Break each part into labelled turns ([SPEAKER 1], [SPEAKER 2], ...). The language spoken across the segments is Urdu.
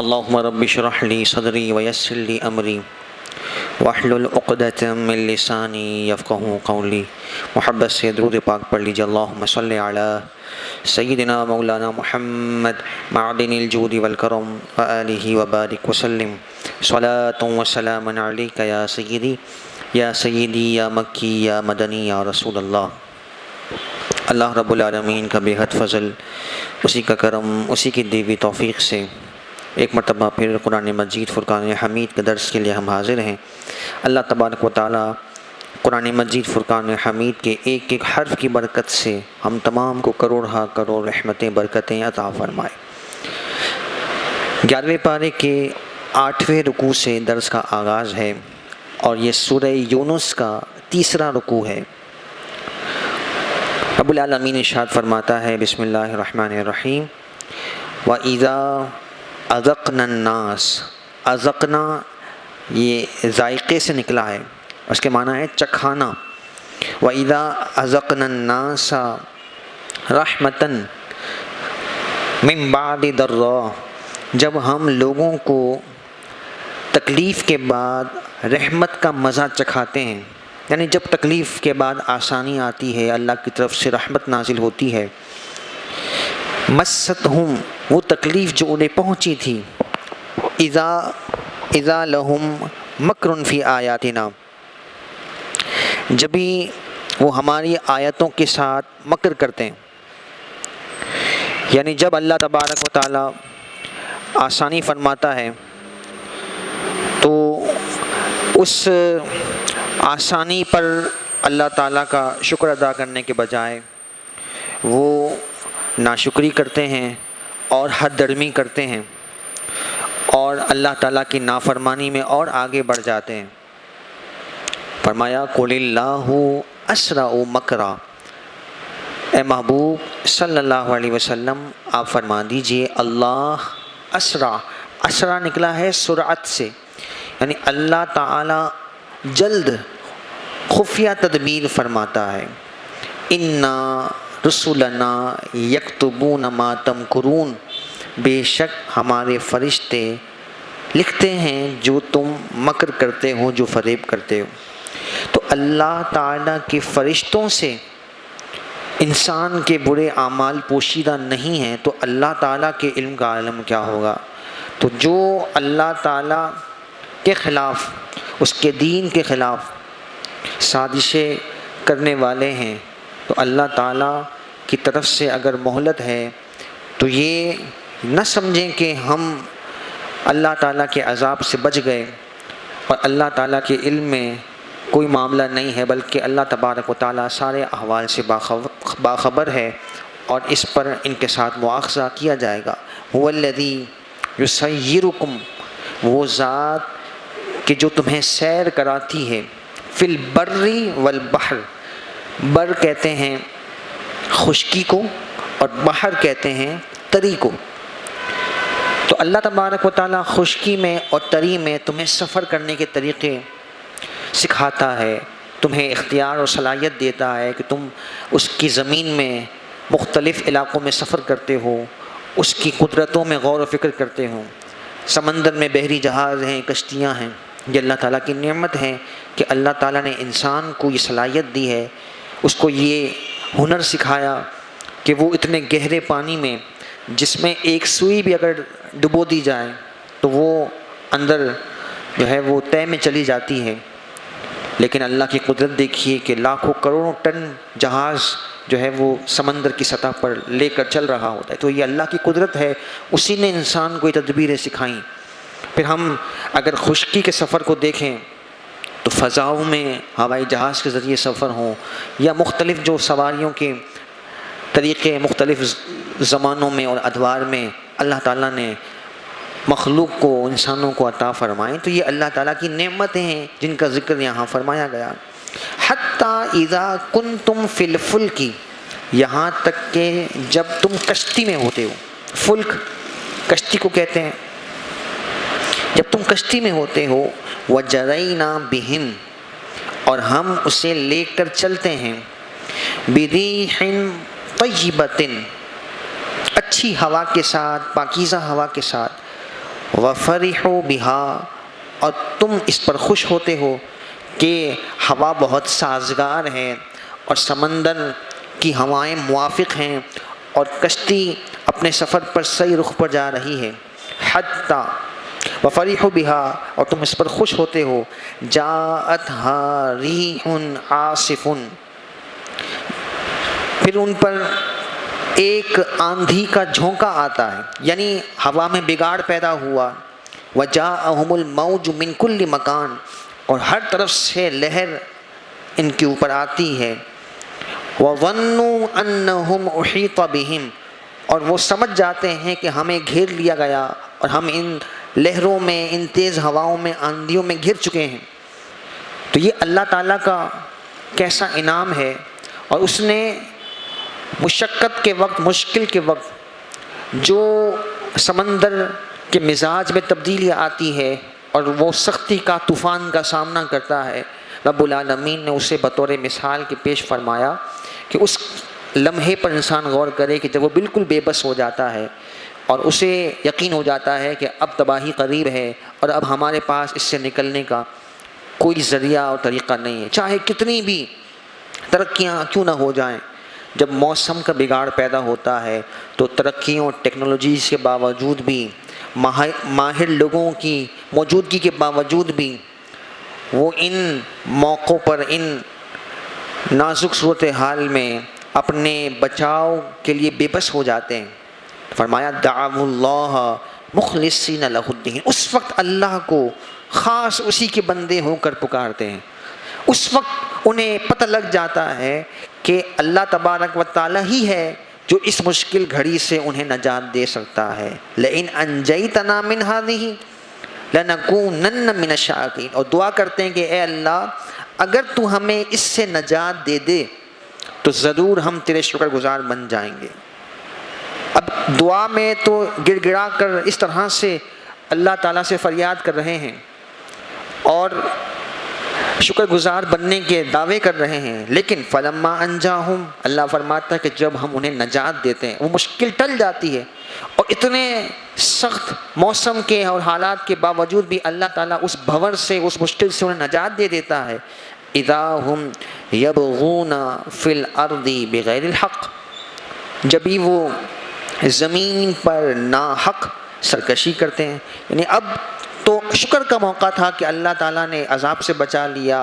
[SPEAKER 1] اللہم رب اشرح لی صدری ویسر لی امری واحلل عقدۃ من لسانی یفقہوا قولی۔ محبت سے درود پاک پڑھ لیجیے۔ اللہم صلی علی سیدنا مولانا محمد معدن الجود والکرم وآلہ وبارک وسلم صلاۃ وسلام علیک یا سیدی یا مکی یا مدنی یا رسول اللہ۔ اللہ رب العالمین کا بے حد فضل، اسی کا کرم، اسی کی دی ہوئی توفیق سے ایک مرتبہ پھر قرآن مجید فرقان حمید کے درس کے لیے ہم حاضر ہیں۔ اللہ تبارک و تعالی قرآن مجید فرقان حمید کے ایک ایک حرف کی برکت سے ہم تمام کو کروڑ رحمتیں برکتیں عطا فرمائے۔ 11ویں پارے کے 8ویں رکوع سے درس کا آغاز ہے اور یہ سورہ یونس کا تیسرا رکوع ہے۔ رب العالمین ارشاد فرماتا ہے، بسم اللہ الرحمن الرحیم، وَإِذَا أَذَقْنَا النَّاسَ۔ اذقنا یہ ذائقے سے نکلا ہے، اس کے معنی ہے چکھانا۔ وَإِذَا أَذَقْنَا النَّاسَ رَحْمَةً مِّن بَعْدِ ضَرَّاءٍ، جب ہم لوگوں کو تکلیف کے بعد رحمت کا مزہ چکھاتے ہیں، یعنی جب تکلیف کے بعد آسانی آتی ہے، اللہ کی طرف سے رحمت نازل ہوتی ہے۔ مستہم، وہ تکلیف جو انہیں پہنچی تھی، اذا لہم مکر فی آیاتنا، جبھی وہ ہماری آیتوں کے ساتھ مکر کرتے ہیں، یعنی جب اللہ تبارک و تعالی آسانی فرماتا ہے تو اس آسانی پر اللہ تعالیٰ کا شکر ادا کرنے کے بجائے وہ ناشکری کرتے ہیں اور حد درمی کرتے ہیں اور اللہ تعالیٰ کی نافرمانی میں اور آگے بڑھ جاتے ہیں۔ فرمایا قُلِ اللّٰهُ أَسْرَعُ مَكْرًا، اے محبوب صلی اللہ علیہ وسلم آپ فرما دیجئے اللہ اسرع نکلا ہے سرعت سے، یعنی اللہ تعالیٰ جلد خفیہ تدبیر فرماتا ہے۔ اِنَّا رُسُلَنَا يَكْتُبُونَ مَا تَمْكُرُونَ، بے شک ہمارے فرشتے لکھتے ہیں جو تم مکر کرتے ہو، جو فریب کرتے ہو۔ تو اللہ تعالیٰ کے فرشتوں سے انسان کے برے اعمال پوشیدہ نہیں ہیں، تو اللہ تعالیٰ کے علم کا عالم کیا ہوگا؟ تو جو اللہ تعالیٰ کے خلاف، اس کے دین کے خلاف سازشیں کرنے والے ہیں، تو اللہ تعالیٰ کی طرف سے اگر مہلت ہے تو یہ نہ سمجھیں کہ ہم اللہ تعالیٰ کے عذاب سے بچ گئے اور اللہ تعالیٰ کے علم میں کوئی معاملہ نہیں ہے، بلکہ اللہ تبارک و تعالیٰ سارے احوال سے باخبر ہے اور اس پر ان کے ساتھ مواخذہ کیا جائے گا۔ هو الذی یسیرکم، وہ ذات کہ جو تمہیں سیر کراتی ہے، فی البر والبحر، بر کہتے ہیں خشکی کو اور بحر کہتے ہیں تری کو۔ تو اللہ تبارک و تعالیٰ خشکی میں اور تری میں تمہیں سفر کرنے کے طریقے سکھاتا ہے، تمہیں اختیار اور صلاحیت دیتا ہے کہ تم اس کی زمین میں مختلف علاقوں میں سفر کرتے ہو، اس کی قدرتوں میں غور و فکر کرتے ہو۔ سمندر میں بحری جہاز ہیں، کشتیاں ہیں، یہ اللہ تعالیٰ کی نعمت ہے کہ اللہ تعالیٰ نے انسان کو یہ صلاحیت دی ہے، اس کو یہ ہنر سکھایا کہ وہ اتنے گہرے پانی میں، جس میں ایک سوئی بھی اگر ڈبو دی جائے تو وہ اندر جو ہے وہ طے میں چلی جاتی ہے، لیکن اللہ کی قدرت دیکھیے کہ لاکھوں کروڑوں ٹن جہاز جو ہے وہ سمندر کی سطح پر لے کر چل رہا ہوتا ہے۔ تو یہ اللہ کی قدرت ہے، اسی نے انسان کو یہ تدبیریں سکھائیں۔ پھر ہم اگر خشکی کے سفر کو دیکھیں تو فضاؤں میں ہوائی جہاز کے ذریعے سفر ہوں یا مختلف جو سواریوں کے طریقے مختلف زمانوں میں اور ادوار میں اللہ تعالیٰ نے مخلوق کو، انسانوں کو عطا فرمائیں، تو یہ اللہ تعالیٰ کی نعمتیں ہیں جن کا ذکر یہاں فرمایا گیا۔ حتیٰ اذا کنتم فی الفلک، یہاں تک کہ جب تم کشتی میں ہوتے ہو، فلک کشتی کو کہتے ہیں، جب تم کشتی میں ہوتے ہو، وجرینا بہم، اور ہم اسے لے کر چلتے ہیں، بریح طیبۃ، اچھی ہوا کے ساتھ، پاکیزہ ہوا کے ساتھ، وَفَرِحُوا بِهَا، اور تم اس پر خوش ہوتے ہو کہ ہوا بہت سازگار ہے اور سمندر کی ہوائیں موافق ہیں اور کشتی اپنے سفر پر صحیح رخ پر جا رہی ہے. حتیٰ وَفَرِحُوا بِهَا، اور تم اس پر خوش ہوتے ہو. جَاءَتْهَا رِيحٌ عَاصِفٌ، پھر ان پر ایک آندھی کا جھونکا آتا ہے، یعنی ہوا میں بگاڑ پیدا ہوا. وَجَاءَهُمُ الْمَوْجُ مِنْ كُلِّ مَكَانٍ، اور ہر طرف سے لہر ان کے اوپر آتی ہے. وَظَنُّوا أَنَّهُمْ أُحِيطَ بِهِمْ، اور وہ سمجھ جاتے ہیں کہ ہمیں گھیر لیا گیا اور ہم ان لہروں میں، ان تیز ہواؤں میں، آندھیوں میں گھر چکے ہیں. تو یہ اللہ تعالیٰ کا کیسا انعام ہے. اور اس نے مشقت کے وقت، مشکل کے وقت جو سمندر کے مزاج میں تبدیلی آتی ہے اور وہ سختی کا، طوفان کا سامنا کرتا ہے، رب العالمین نے اسے بطور مثال کے پیش فرمایا کہ اس لمحے پر انسان غور کرے کہ جب وہ بالکل بے بس ہو جاتا ہے اور اسے یقین ہو جاتا ہے کہ اب تباہی قریب ہے اور اب ہمارے پاس اس سے نکلنے کا کوئی ذریعہ اور طریقہ نہیں ہے، چاہے کتنی بھی ترقیاں کیوں نہ ہو جائیں. جب موسم کا بگاڑ پیدا ہوتا ہے تو ترقیوں، ٹیکنالوجیز کے باوجود بھی، ماہر لوگوں کی موجودگی کے باوجود بھی، وہ ان موقعوں پر، ان نازک صورتحال میں اپنے بچاؤ کے لیے بے بس ہو جاتے ہیں. فرمایا دعوا اللہ مخلصین لہ الدین، اس وقت اللہ کو خاص اسی کے بندے ہو کر پکارتے ہیں. اس وقت انہیں پتہ لگ جاتا ہے کہ اللہ تبارک و تعالیٰ ہی ہے جو اس مشکل گھڑی سے انہیں نجات دے سکتا ہے. لئن انجیتنا من هذه لنکونن من الشاکرین، اور دعا کرتے ہیں کہ اے اللہ اگر تو ہمیں اس سے نجات دے دے تو ضرور ہم تیرے شکر گزار بن جائیں گے. اب دعا میں تو گڑ گڑا کر اس طرح سے اللہ تعالیٰ سے فریاد کر رہے ہیں اور شکر گزار بننے کے دعوے کر رہے ہیں، لیکن فلما انجاہم، اللہ فرماتا ہے کہ جب ہم انہیں نجات دیتے ہیں وہ مشکل ٹل جاتی ہے. اور اتنے سخت موسم کے اور حالات کے باوجود بھی اللہ تعالیٰ اس بھنور سے، اس مشکل سے انہیں نجات دے دیتا ہے. اذا ہم یبغون فی الارض بغیر الحق، جبھی وہ زمین پر ناحق سرکشی کرتے ہیں. یعنی اب تو شکر کا موقع تھا کہ اللہ تعالیٰ نے عذاب سے بچا لیا،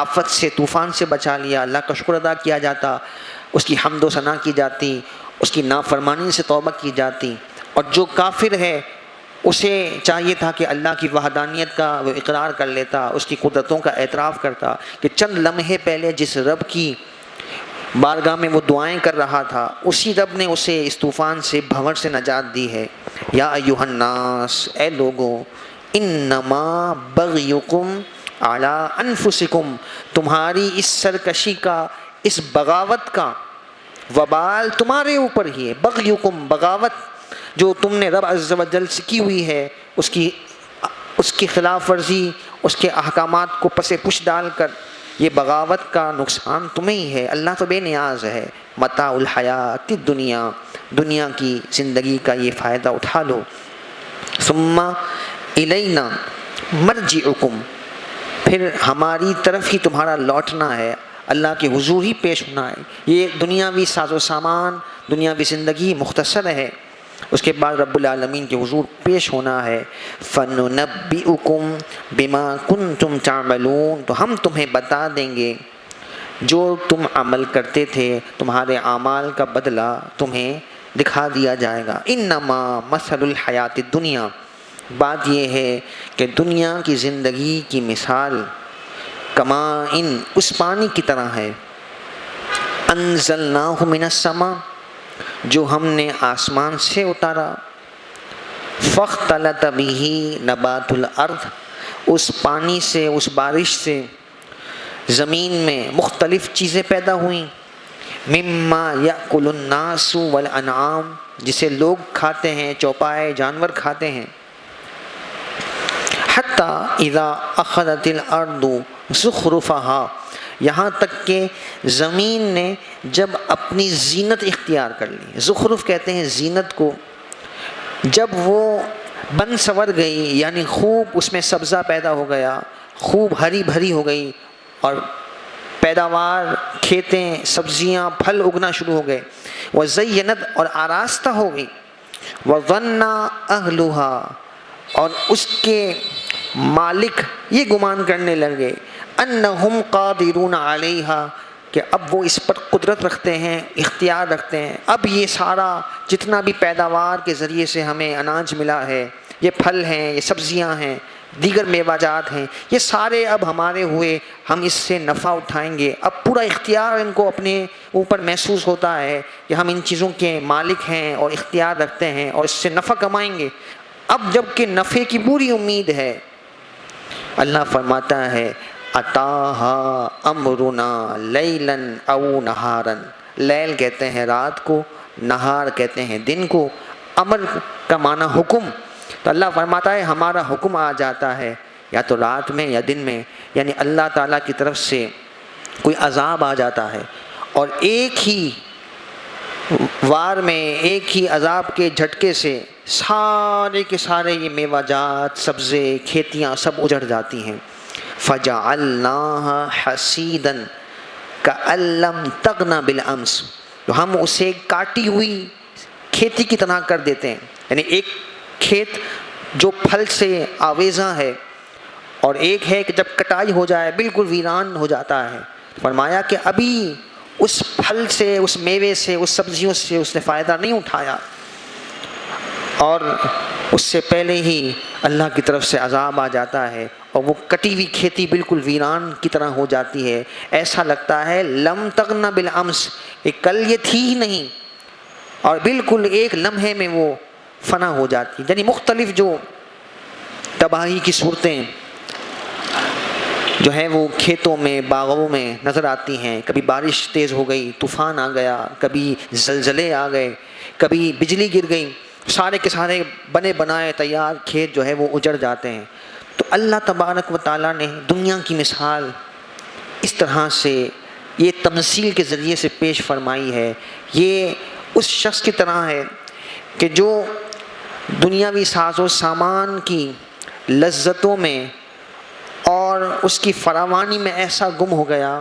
[SPEAKER 1] آفت سے، طوفان سے بچا لیا. اللہ کا شکر ادا کیا جاتا، اس کی حمد و ثنا کی جاتی، اس کی نافرمانی سے توبہ کی جاتی. اور جو کافر ہے اسے چاہیے تھا کہ اللہ کی وحدانیت کا وہ اقرار کر لیتا، اس کی قدرتوں کا اعتراف کرتا کہ چند لمحے پہلے جس رب کی بارگاہ میں وہ دعائیں کر رہا تھا، اسی رب نے اسے اس طوفان سے، بھنور سے نجات دی ہے. یا ایھا الناس، اے لوگوں، انما بغیکم علی انفسکم، تمہاری اس سرکشی کا، اس بغاوت کا وبال تمہارے اوپر ہی ہے. بغیکم، بغاوت جو تم نے رب عز و جل سے کی ہوئی ہے، اس کی خلاف ورزی، اس کے احکامات کو پس پش ڈال کر، یہ بغاوت کا نقصان تمہیں ہی ہے. اللہ تو بے نیاز ہے. متاع الحیات الدنیا، دنیا کی زندگی کا یہ فائدہ اٹھا لو. ثم الینا مرجعکم، پھر ہماری طرف ہی تمہارا لوٹنا ہے، اللہ کے حضور ہی پیش ہونا ہے. یہ دنیاوی ساز و سامان، دنیاوی زندگی مختصر ہے، اس کے بعد رب العالمین کے حضور پیش ہونا ہے. فَنُنَبِّئُكُمْ بِمَا كُنْتُمْ تَعْمَلُونَ، تو ہم تمہیں بتا دیں گے جو تم عمل کرتے تھے، تمہارے اعمال کا بدلہ تمہیں دکھا دیا جائے گا. انما مثل الحیات الدنیا، بات یہ ہے کہ دنیا کی زندگی کی مثال کماء، اس پانی کی طرح ہے، انزلناہ من السماء، جو ہم نے آسمان سے اتارا. فاختلط بہ نبات الارض، اس پانی سے، اس بارش سے زمین میں مختلف چیزیں پیدا ہوئیں. مما یأکل الناس والانعام، جسے لوگ کھاتے ہیں، چوپائے جانور کھاتے ہیں. حتی اذا اخذت الارض زخرفہا، یہاں تک کہ زمین نے جب اپنی زینت اختیار کر لی. زخرف کہتے ہیں زینت کو، جب وہ بن سور گئی، یعنی خوب اس میں سبزہ پیدا ہو گیا، خوب ہری بھری ہو گئی، اور پیداوار، کھیتیں، سبزیاں، پھل اگنا شروع ہو گئے۔ وزینت، اور آراستہ ہو گئی۔ وظن اہلھا، اور اس کے مالک یہ گمان کرنے لگے، انہم قادرون علیہا، کہ اب وہ اس پر قدرت رکھتے ہیں، اختیار رکھتے ہیں، اب یہ سارا جتنا بھی پیداوار کے ذریعے سے ہمیں اناج ملا ہے، یہ پھل ہیں، یہ سبزیاں ہیں، دیگر میوہ جات ہیں، یہ سارے اب ہمارے ہوئے، ہم اس سے نفع اٹھائیں گے۔ اب پورا اختیار ان کو اپنے اوپر محسوس ہوتا ہے کہ ہم ان چیزوں کے مالک ہیں اور اختیار رکھتے ہیں اور اس سے نفع کمائیں گے۔ اب جب کہ نفع کی پوری امید ہے، اللہ فرماتا ہے اتاہا امرنا لیلا او نہارا، لیل کہتے ہیں رات کو، نہار کہتے ہیں دن کو، امر کا معنی حکم، تو اللہ فرماتا ہے ہمارا حکم آ جاتا ہے یا تو رات میں یا دن میں، یعنی اللہ تعالیٰ کی طرف سے کوئی عذاب آ جاتا ہے، اور ایک ہی وار میں، ایک ہی عذاب کے جھٹکے سے سارے کے سارے یہ میوہ جات، سبزے، کھیتیاں سب اجڑ جاتی ہیں۔ فَجَعَلْنَاهَا حَصِيدًا كَأَن لَّمْ تَغْنَ بِالْأَمْسِ، تو ہم اسے کاٹی ہوئی کھیتی کی طرح کر دیتے ہیں، یعنی ایک کھیت جو پھل سے آویزاں ہے، اور ایک ہے کہ جب کٹائی ہو جائے بالکل ویران ہو جاتا ہے۔ فرمایا کہ ابھی اس پھل سے، اس میوے سے، اس سبزیوں سے اس نے فائدہ نہیں اٹھایا، اور اس سے پہلے ہی اللہ کی طرف سے عذاب آ جاتا ہے، اور وہ کٹی ہوئی کھیتی بالکل ویران کی طرح ہو جاتی ہے، ایسا لگتا ہے لم تغن بالامس، کل یہ تھی ہی نہیں، اور بالکل ایک لمحے میں وہ فنا ہو جاتی۔ یعنی مختلف جو تباہی کی صورتیں جو ہیں وہ کھیتوں میں، باغوں میں نظر آتی ہیں، کبھی بارش تیز ہو گئی، طوفان آ گیا، کبھی زلزلے آ گئے، کبھی بجلی گر گئی، سارے کے سارے بنے بنائے تیار کھیت جو ہے وہ اجڑ جاتے ہیں۔ تو اللہ تبارک و تعالیٰ نے دنیا کی مثال اس طرح سے یہ تمثیل کے ذریعے سے پیش فرمائی ہے۔ یہ اس شخص کی طرح ہے کہ جو دنیاوی ساز و سامان کی لذتوں میں اور اس کی فراوانی میں ایسا گم ہو گیا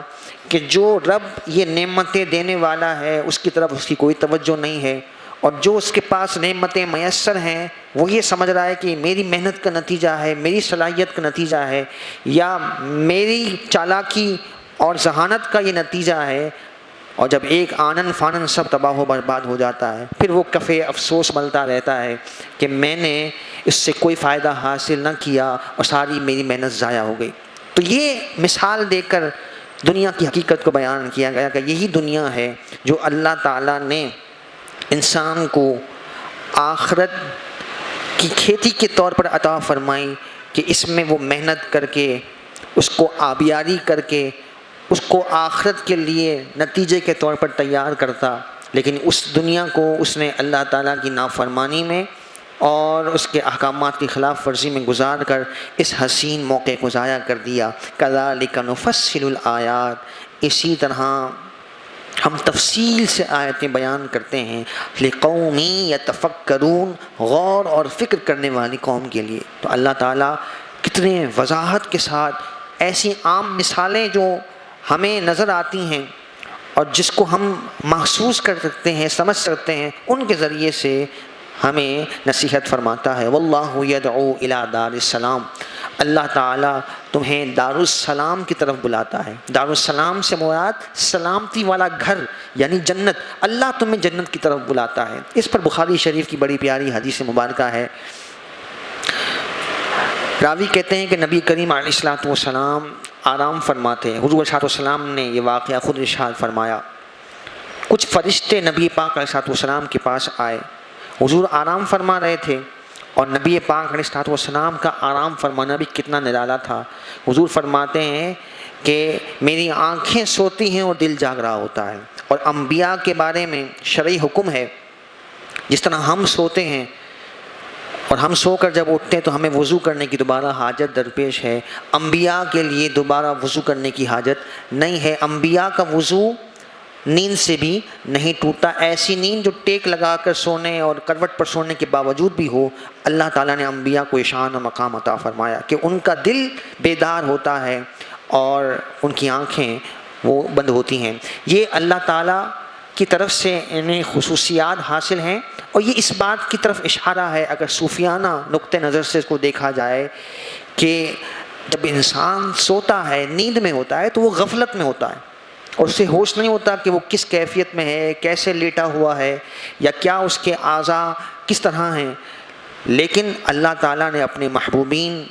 [SPEAKER 1] کہ جو رب یہ نعمتیں دینے والا ہے اس کی طرف اس کی کوئی توجہ نہیں ہے، اور جو اس کے پاس نعمتیں میسر ہیں وہ یہ سمجھ رہا ہے کہ میری محنت کا نتیجہ ہے، میری صلاحیت کا نتیجہ ہے، یا میری چالاکی اور ذہانت کا یہ نتیجہ ہے، اور جب ایک آنن فانن سب تباہ و برباد ہو جاتا ہے، پھر وہ کفے افسوس ملتا رہتا ہے کہ میں نے اس سے کوئی فائدہ حاصل نہ کیا اور ساری میری محنت ضائع ہو گئی۔ تو یہ مثال دے کر دنیا کی حقیقت کو بیان کیا گیا کہ یہی دنیا ہے جو اللہ تعالیٰ نے انسان کو آخرت کی کھیتی کے طور پر عطا فرمائی، کہ اس میں وہ محنت کر کے، اس کو آبیاری کر کے، اس کو آخرت کے لیے نتیجے کے طور پر تیار کرتا، لیکن اس دنیا کو اس نے اللہ تعالیٰ کی نافرمانی میں اور اس کے احکامات کی خلاف ورزی میں گزار کر اس حسین موقع کو ضائع کر دیا۔ کذالک نفصل الآیات، اسی طرح ہم تفصیل سے آیتیں بیان کرتے ہیں، لقوم یتفکرون، غور اور فکر کرنے والی قوم کے لیے۔ تو اللہ تعالیٰ کتنے وضاحت کے ساتھ ایسی عام مثالیں جو ہمیں نظر آتی ہیں اور جس کو ہم محسوس کر سکتے ہیں، سمجھ سکتے ہیں، ان کے ذریعے سے ہمیں نصیحت فرماتا ہے۔ واللہ یدعو الی دار السلام، اللہ تعالیٰ تمہیں دار السلام کی طرف بلاتا ہے۔ دار السلام سے مراد سلامتی والا گھر یعنی جنت، اللہ تمہیں جنت کی طرف بلاتا ہے۔ اس پر بخاری شریف کی بڑی پیاری حدیث مبارکہ ہے۔ راوی کہتے ہیں کہ نبی کریم علیہ الصلوۃ والسلام آرام فرماتے ہیں۔ حضور صلی اللہ علیہ وسلم نے یہ واقعہ خود ارشاد فرمایا، کچھ فرشتے نبی پاک علیہ الصلوۃ والسلام کے پاس آئے، حضور آرام فرما رہے تھے، اور نبی پاک علیہ الصلوۃ والسلام کا آرام فرمانا بھی کتنا نرالا تھا۔ حضور فرماتے ہیں کہ میری آنکھیں سوتی ہیں اور دل جاگ رہا ہوتا ہے، اور انبیاء کے بارے میں شرعی حکم ہے، جس طرح ہم سوتے ہیں اور ہم سو کر جب اٹھتے ہیں تو ہمیں وضو کرنے کی دوبارہ حاجت درپیش ہے، انبیاء کے لیے دوبارہ وضو کرنے کی حاجت نہیں ہے۔ انبیاء کا وضو نیند سے بھی نہیں ٹوٹتا۔ ایسی نیند جو ٹیک لگا کر سونے اور کروٹ پر سونے کے باوجود بھی ہو، اللہ تعالیٰ نے انبیاء کو شان و مقام عطا فرمایا کہ ان کا دل بیدار ہوتا ہے اور ان کی آنکھیں وہ بند ہوتی ہیں۔ یہ اللہ تعالیٰ کی طرف سے انہیں خصوصیات حاصل ہیں، اور یہ اس بات کی طرف اشارہ ہے اگر صوفیانہ نقطہ نظر سے اس کو دیکھا جائے کہ جب انسان سوتا ہے، نیند میں ہوتا ہے، تو وہ غفلت میں ہوتا ہے اور اسے ہوش نہیں ہوتا کہ وہ کس کیفیت میں ہے، کیسے لیٹا ہوا ہے، یا کیا اس کے اعضاء کس طرح ہیں۔ لیکن اللہ تعالیٰ نے اپنے محبوبین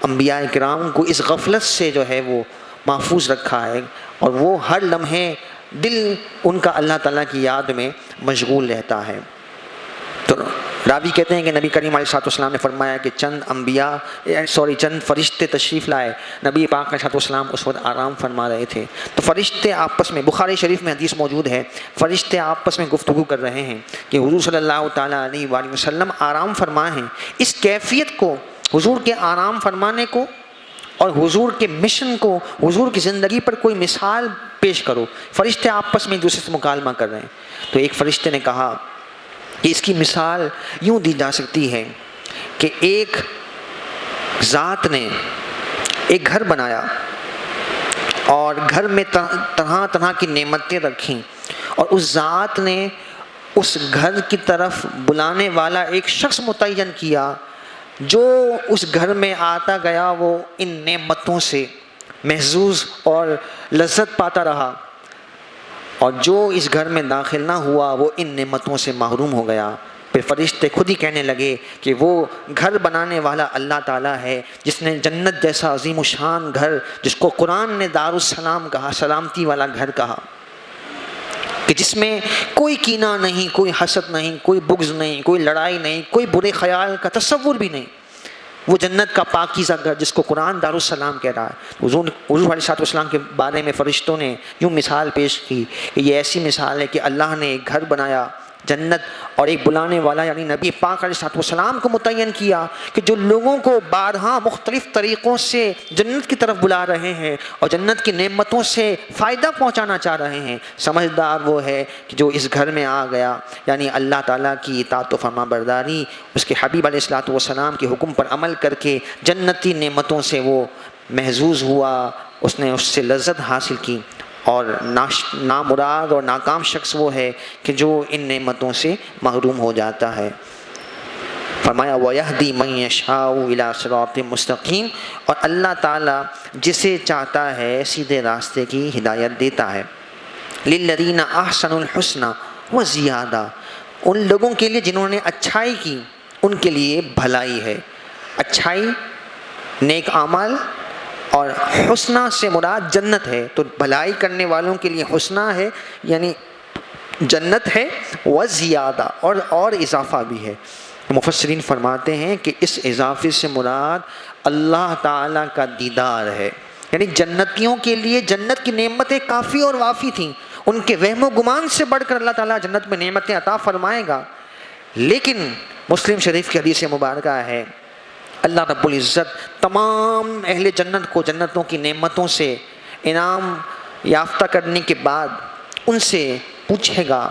[SPEAKER 1] انبیاء کرام کو اس غفلت سے جو ہے وہ محفوظ رکھا ہے، اور وہ ہر لمحے دل ان کا اللہ تعالیٰ کی یاد میں مشغول رہتا ہے۔ تو راوی کہتے ہیں کہ نبی کریم علیہ السلام نے فرمایا کہ چند فرشتے تشریف لائے، نبی پاک علیہ السلام اس وقت آرام فرما رہے تھے، تو فرشتے آپس میں، بخاری شریف میں حدیث موجود ہے، فرشتے آپس میں گفتگو کر رہے ہیں کہ حضور صلی اللہ تعالیٰ علیہ وآلہ وسلم آرام فرما ہیں۔ اس کیفیت کو، حضور کے آرام فرمانے کو اور حضور کے مشن کو، حضور کی زندگی پر کوئی مثال پیش کرو۔ فرشتے آپس میں ایک دوسرے سے مکالمہ کر رہے ہیں، تو ایک فرشتے نے کہا کہ اس کی مثال یوں دی جا سکتی ہے کہ ایک ذات نے ایک گھر بنایا اور گھر میں طرح طرح کی نعمتیں رکھیں، اور اس ذات نے اس گھر کی طرف بلانے والا ایک شخص متعین کیا، جو اس گھر میں آتا گیا وہ ان نعمتوں سے محظوظ اور لذت پاتا رہا، اور جو اس گھر میں داخل نہ ہوا وہ ان نعمتوں سے محروم ہو گیا۔ پھر فرشتے خود ہی کہنے لگے کہ وہ گھر بنانے والا اللہ تعالیٰ ہے جس نے جنت جیسا عظیم و شان گھر، جس کو قرآن نے دارالسلام کہا، سلامتی والا گھر کہا، کہ جس میں کوئی کینہ نہیں، کوئی حسد نہیں، کوئی بغض نہیں، کوئی لڑائی نہیں، کوئی برے خیال کا تصور بھی نہیں، وہ جنت کا پاکیزہ گھر جس کو قرآن دارالسلام کہہ رہا ہے۔ حضور علیہ السلام کے بارے میں فرشتوں نے یوں مثال پیش کی کہ یہ ایسی مثال ہے کہ اللہ نے ایک گھر بنایا جنت، اور ایک بلانے والا یعنی نبی پاک علیہ السلام کو متعین کیا کہ جو لوگوں کو بارہا مختلف طریقوں سے جنت کی طرف بلا رہے ہیں اور جنت کی نعمتوں سے فائدہ پہنچانا چاہ رہے ہیں۔ سمجھدار وہ ہے کہ جو اس گھر میں آ گیا، یعنی اللہ تعالیٰ کی اطاعت و فرما برداری، اس کے حبیب علیہ السلام کے حکم پر عمل کر کے جنتی نعمتوں سے وہ محظوظ ہوا، اس نے اس سے لذت حاصل کی۔ اور نامراد اور ناکام شخص وہ ہے کہ جو ان نعمتوں سے محروم ہو جاتا ہے۔ فرمایا وَيَهْدِي مَن يَشَاءُ إِلَىٰ صِرَاطٍ مُسْتَقِيمٍ، اور اللہ تعالیٰ جسے چاہتا ہے سیدھے راستے کی ہدایت دیتا ہے۔ لِلَّذِينَ أَحْسَنُوا الْحُسْنَى وَزِيَادَةٌ، ان لوگوں کے لیے جنہوں نے اچھائی کی ان کے لیے بھلائی ہے۔ اچھائی نیک اعمال، اور حسنہ سے مراد جنت ہے، تو بھلائی کرنے والوں کے لیے حسنہ ہے یعنی جنت ہے، وزیادہ اور اضافہ بھی ہے۔ مفسرین فرماتے ہیں کہ اس اضافے سے مراد اللہ تعالیٰ کا دیدار ہے، یعنی جنتیوں کے لیے جنت کی نعمتیں کافی اور وافی تھیں، ان کے وہم و گمان سے بڑھ کر اللہ تعالیٰ جنت میں نعمتیں عطا فرمائے گا۔ لیکن مسلم شریف کی حدیث مبارکہ ہے، اللہ رب العزت تمام اہل جنت کو جنتوں کی نعمتوں سے انعام یافتہ کرنے کے بعد ان سے پوچھے گا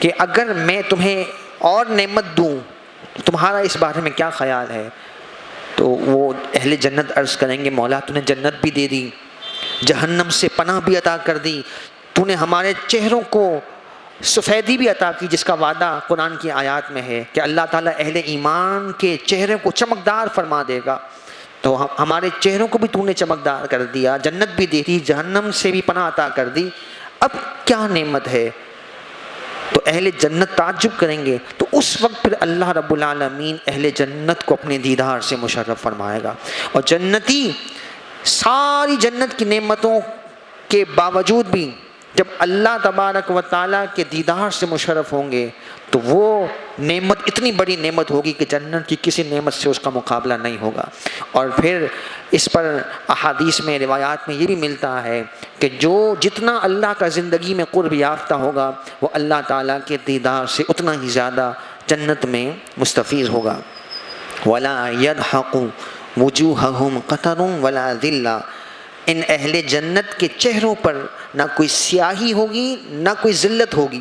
[SPEAKER 1] کہ اگر میں تمہیں اور نعمت دوں تو تمہارا اس بارے میں کیا خیال ہے؟ تو وہ اہل جنت عرض کریں گے مولا تو نے جنت بھی دے دی، جہنم سے پناہ بھی عطا کر دی، تو نے ہمارے چہروں کو سفیدی بھی عطا کی، جس کا وعدہ قرآن کی آیات میں ہے کہ اللہ تعالیٰ اہل ایمان کے چہرے کو چمکدار فرما دے گا، تو ہمارے چہروں کو بھی تو نے چمکدار کر دیا، جنت بھی دے دی، جہنم سے بھی پناہ عطا کر دی، اب کیا نعمت ہے؟ تو اہل جنت تعجب کریں گے، تو اس وقت پھر اللہ رب العالمین اہل جنت کو اپنے دیدار سے مشرف فرمائے گا، اور جنتی ساری جنت کی نعمتوں کے باوجود بھی جب اللہ تبارک و تعالیٰ کے دیدار سے مشرف ہوں گے تو وہ نعمت اتنی بڑی نعمت ہوگی کہ جنت کی کسی نعمت سے اس کا مقابلہ نہیں ہوگا۔ اور پھر اس پر احادیث میں روایات میں یہ بھی ملتا ہے کہ جو جتنا اللہ کا زندگی میں قرب یافتہ ہوگا وہ اللہ تعالیٰ کے دیدار سے اتنا ہی زیادہ جنت میں مستفیض ہوگا۔ وَلَا يَضْحَكُ وُجُوهَهُمْ قَتَرٌ وَلَا ذِلَّةٌ، ان اہل جنت کے چہروں پر نہ کوئی سیاہی ہوگی نہ کوئی ذلت ہوگی.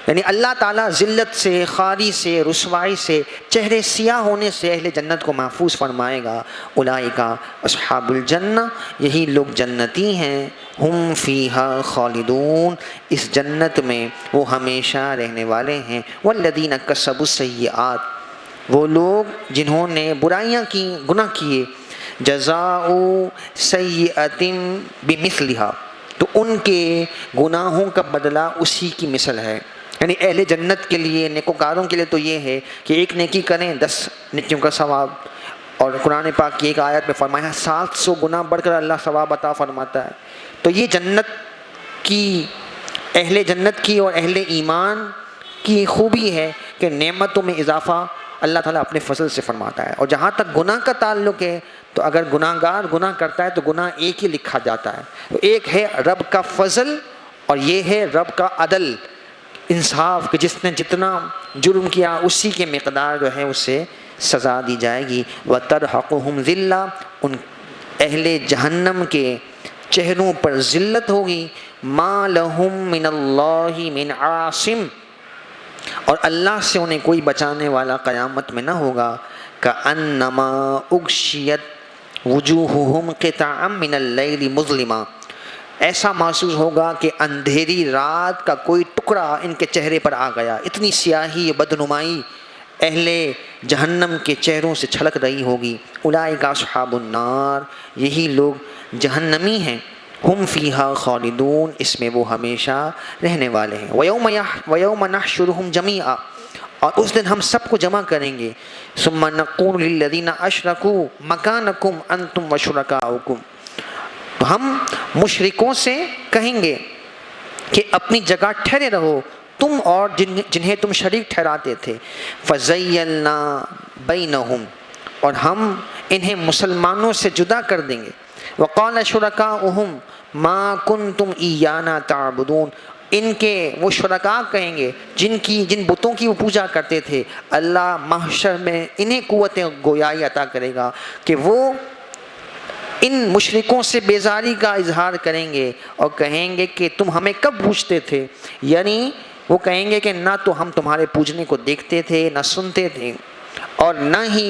[SPEAKER 1] یعنی اللہ تعالیٰ ذلت سے، خاری سے، رسوائی سے، چہرے سیاہ ہونے سے اہل جنت کو محفوظ فرمائے گا. اولئک اصحاب الجنہ، یہی لوگ جنتی ہیں. ہم فیہا خالدون، اس جنت میں وہ ہمیشہ رہنے والے ہیں. والذین کسبوا السیئات، وہ لوگ جنہوں نے برائیاں کی، گناہ کیے. جزاء سیئۃ بمثلھا، تو ان کے گناہوں کا بدلہ اسی کی مثل ہے. یعنی اہل جنت کے لیے، نیکوکاروں کے لیے تو یہ ہے کہ ایک نیکی کریں 10 نیکیوں کا ثواب. اور قرآن پاک کی ایک آیت میں فرمایا 700 گنا بڑھ کر اللہ ثواب عطا فرماتا ہے. تو یہ جنت کی، اہل جنت کی اور اہل ایمان کی خوبی ہے کہ نعمتوں میں اضافہ اللہ تعالیٰ اپنے فضل سے فرماتا ہے. اور جہاں تک گناہ کا تعلق ہے تو اگر گناہ گار گناہ کرتا ہے تو گناہ ایک ہی لکھا جاتا ہے. تو ایک ہے رب کا فضل اور یہ ہے رب کا عدل، انصاف، کہ جس نے جتنا جرم کیا اسی کے مقدار جو ہے اسے سزا دی جائے گی. وَتَرْحَقُهُمْ ذِلَّةٌ، ان اہل جہنم کے چہروں پر ذلت ہوگی. مَا لَهُم مِّنَ اللَّهِ مِنْ عَاصِمٍ، اور اللہ سے انہیں کوئی بچانے والا قیامت میں نہ ہوگا. كَأَنَّمَا أُغْشِيَتْ وُجُوهُهُمْ قِطَعًا مِّنَ اللَّيْلِ مُظْلِمًا، ایسا محسوس ہوگا کہ اندھیری رات کا کوئی ٹکڑا ان کے چہرے پر آ گیا. اتنی سیاہی، بدنمائی اہل جہنم کے چہروں سے چھلک رہی ہوگی. اولئک اصحاب النار، یہی لوگ جہنمی ہیں. ہم فیہا خالدون، اس میں وہ ہمیشہ رہنے والے ہیں. وَيَوْمَ نَحْشُرُهُمْ جَمِيعًا، اور اس دن ہم سب کو جمع کریں گے. ثُمَّ نَقُولُ لِلَّذِينَ أَشْرَكُوا مَكَانَكُمْ أَنْتُمْ وَشُرَكَاؤُكُمْ، تو ہم مشرکوں سے کہیں گے کہ اپنی جگہ ٹھہرے رہو تم اور جنہیں تم شریک ٹھہراتے تھے. فَزَيَّلْنَا بَيْنَهُمْ، اور ہم انہیں مسلمانوں سے جدا کر دیں گے. وَقَالَ شُرَكَاؤُهُمْ مَا كُنْتُمْ إِيَّانَا تَعْبُدُونَ، ان کے وہ شرکاء کہیں گے جن بتوں کی وہ پوجا کرتے تھے. اللہ محشر میں انہیں قوت گویائی عطا کرے گا کہ وہ ان مشرکوں سے بیزاری کا اظہار کریں گے اور کہیں گے کہ تم ہمیں کب پوجتے تھے. یعنی وہ کہیں گے کہ نہ تو ہم تمہارے پوجنے کو دیکھتے تھے، نہ سنتے تھے، اور نہ ہی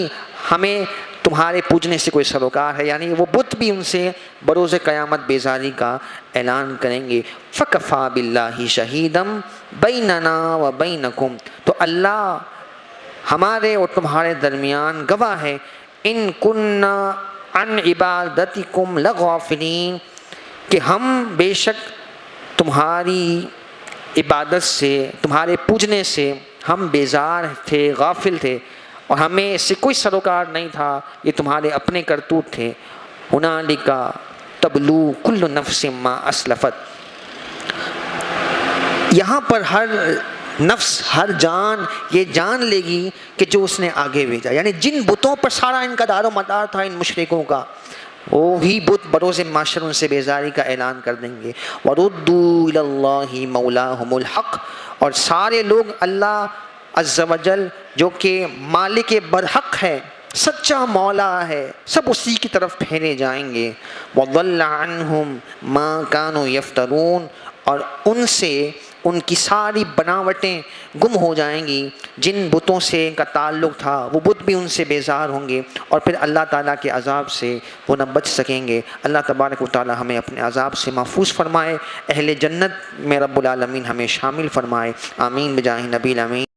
[SPEAKER 1] ہمیں تمہارے پوجنے سے کوئی سروکار ہے. یعنی وہ بت بھی ان سے بروز قیامت بیزاری کا اعلان کریں گے. فَكَفَى بِاللَّهِ شَهِيدًا بَيْنَنَا وَبَيْنَكُمْ، تو اللہ ہمارے اور تمہارے درمیان گواہ ہے. إِن كُنَّا عَنْ عِبَادَتِكُمْ لَغَافِلِينَ، کہ ہم بے شک تمہاری عبادت سے، تمہارے پوجنے سے ہم بیزار تھے، غافل تھے، اور ہمیں اس سے کوئی سروکار نہیں تھا، یہ تمہارے اپنے کرتوت تھے. هُنَالِكَ تَبْلُو كُلُّ نَفْسٍ مَّا أَسْلَفَتْ، یہاں پر ہر نفس، ہر جان یہ جان لے گی کہ جو اس نے آگے بھیجا. یعنی جن بتوں پر سارا ان کا دار و مدار تھا، ان مشرکوں کا، وہی بت بروز محشر ان سے بیزاری کا اعلان کر دیں گے. وَرُدُّوا إِلَى اللَّهِ مَوْلَاهُمُ الْحَقِّ، اور سارے لوگ اللہ عز و جل جو کہ مالک برحق ہے، سچا مولا ہے، سب اسی کی طرف پھیرے جائیں گے. وَضَلَّ عَنْهُمْ مَا كَانُوا يَفْتَرُونَ، اور ان سے ان کی ساری بناوٹیں گم ہو جائیں گی. جن بتوں سے ان کا تعلق تھا وہ بت بھی ان سے بیزار ہوں گے، اور پھر اللہ تعالیٰ کے عذاب سے وہ نہ بچ سکیں گے. اللہ تبارک و تعالیٰ ہمیں اپنے عذاب سے محفوظ فرمائے، اہل جنت میں رب العالمین ہمیں شامل فرمائے. آمین بجاہ نبی الامین.